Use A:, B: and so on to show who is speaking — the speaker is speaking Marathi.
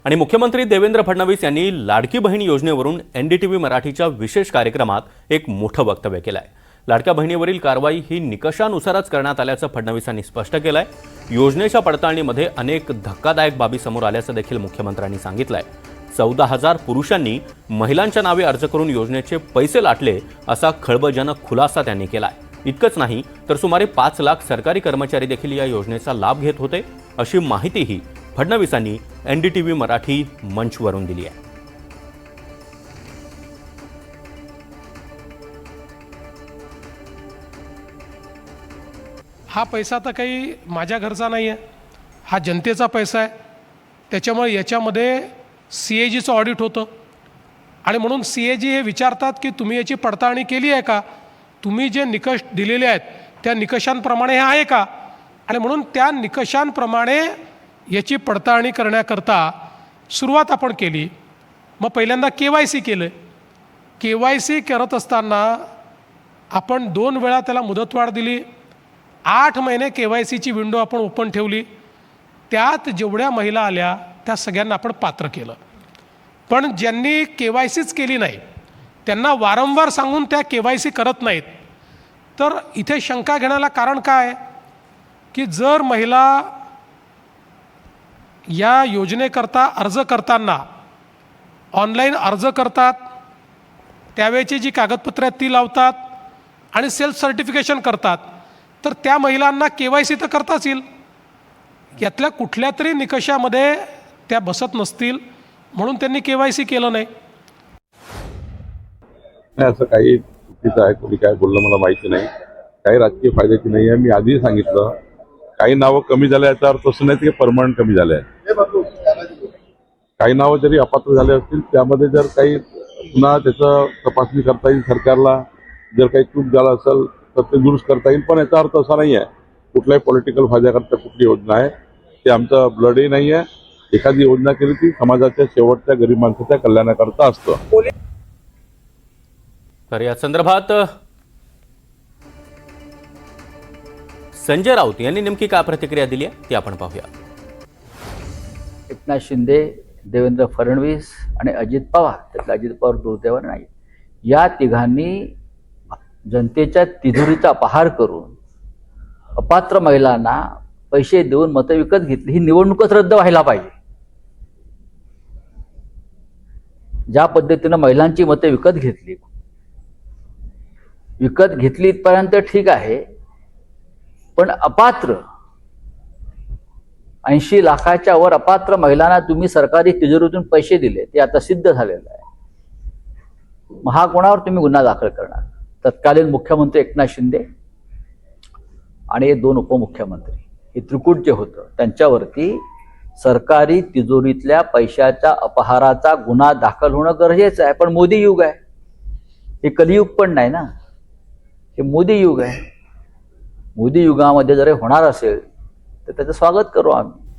A: आणि मुख्यमंत्री देवेंद्र फडणवीस यांनी लाडकी बहीण योजनेवरून एनडीटीव्ही मराठीच्या विशेष कार्यक्रमात एक मोठं वक्तव्य केलंय। लाडक्या बहिणीवरील कारवाई ही निकषानुसारच करण्यात आल्याचं फडणवीसांनी स्पष्ट केलंय। योजनेच्या पडताळणीमध्ये अनेक धक्कादायक बाबी समोर आल्याचं देखील मुख्यमंत्र्यांनी सांगितलंय। 14,000 पुरुषांनी महिलांच्या नावे अर्ज करून योजनेचे पैसे लाटले असा खळबळजनक खुलासा त्यांनी केलाय। इतकंच नाही तर सुमारे 5 लाख सरकारी कर्मचारी देखील या योजनेचा लाभ घेत होते अशी माहितीही फडणवीसांनी एनडीटीव्ही मराठी मंचवरून दिली आहे।
B: हा पैसा तर काही माझ्या घरचा नाही आहे, हा जनतेचा पैसा आहे। त्याच्यामुळे याच्यामध्ये सीएजीचं ऑडिट होतं आणि म्हणून सीएजी हे विचारतात की तुम्ही याची पडताळणी केली आहे का, तुम्ही जे निकष दिलेले आहेत त्या निकषांप्रमाणे हे आहे का, आणि म्हणून त्या निकषांप्रमाणे याची पडताळणी करण्याकरता सुरुवात आपण केली। मग पहिल्यांदा केवायसी केलं। केवायसी करत असताना आपण 2 वेळा त्याला मुदतवाढ दिली। 8 महिने केवायसीची विंडो आपण ओपन ठेवली। त्यात जेवढ्या महिला आल्या त्या सगळ्यांना आपण पात्र केलं। पण ज्यांनी केवायसीच केली नाही त्यांना वारंवार सांगून त्या केवायसी करत नाहीत। तर इथे शंका घेण्याला कारण काय की जर महिला या योजनेकरता अर्ज करताना ऑनलाईन अर्ज करतात, त्यावेळची जी कागदपत्रे आहेत ती लावतात आणि सेल्फ सर्टिफिकेशन करतात, तर त्या महिलांना केवायसी तर करताच येईल। यातल्या कुठल्या तरी निकषामध्ये त्या बसत नसतील म्हणून त्यांनी केवायसी केलं नाही।
C: असं काही चुकीचं आहे, कोणी काय बोललं मला माहिती नाही, काही राजकीय फायद्याची नाही आहे। मी आधीही सांगितलं काही नावं कमी झाल्या याचा अर्थ असं नाही की परमनंट कमी झाले आहे। काही नावं जरी अपात्र झाले असतील त्यामध्ये जर काही पुन्हा त्याचं तपासणी करता येईल सरकारला, जर काही चूक झाला असेल तर ते दुरुस्त करता येईल। पण याचा अर्थ असा नाही आहे कुठल्याही पॉलिटिकल फायद्याकरता कुठली योजना आहे ते आमचं ब्लडही नाही आहे। एखादी योजना केली ती समाजाच्या शेवटच्या गरीब माणसाच्या कल्याणाकरता असतं।
A: तर या संदर्भात संजय राऊत यांनी नेमकी काय प्रतिक्रिया दिली आहे ती आपण पाहूया।
D: एकनाथ शिंदे, देवेंद्र फडणवीस आणि अजित पवार, त्यातला अजित पवार दुर्दैवाने नाही, या तिघांनी जनतेच्या तिजोरीचा अपहार करून अपात्र महिलांना पैसे देऊन मतं विकत घेतली। ही निवडणूकच रद्द व्हायला पाहिजे। ज्या पद्धतीनं महिलांची मतं विकत घेतली इथपर्यंत ठीक आहे, पण अपात्र 80 लाखाच्या वर अपात्र महिलांना तुम्ही सरकारी तिजोरीतून पैसे दिले, ते आता सिद्ध झालेलं आहे। मग हा कोणावर तुम्ही गुन्हा दाखल करणार? तत्कालीन मुख्यमंत्री एकनाथ शिंदे आणि 2 उपमुख्यमंत्री, हे त्रिकूट जे होतं त्यांच्यावरती सरकारी तिजोरीतल्या पैशाच्या अपहाराचा गुन्हा दाखल होणं गरजेचं आहे। पण मोदी युग आहे, हे कलियुग पण नाही ना, हे मोदी युग आहे। मोदी युगामध्ये जर होणार असेल तर त्याचं स्वागत करू आम्ही।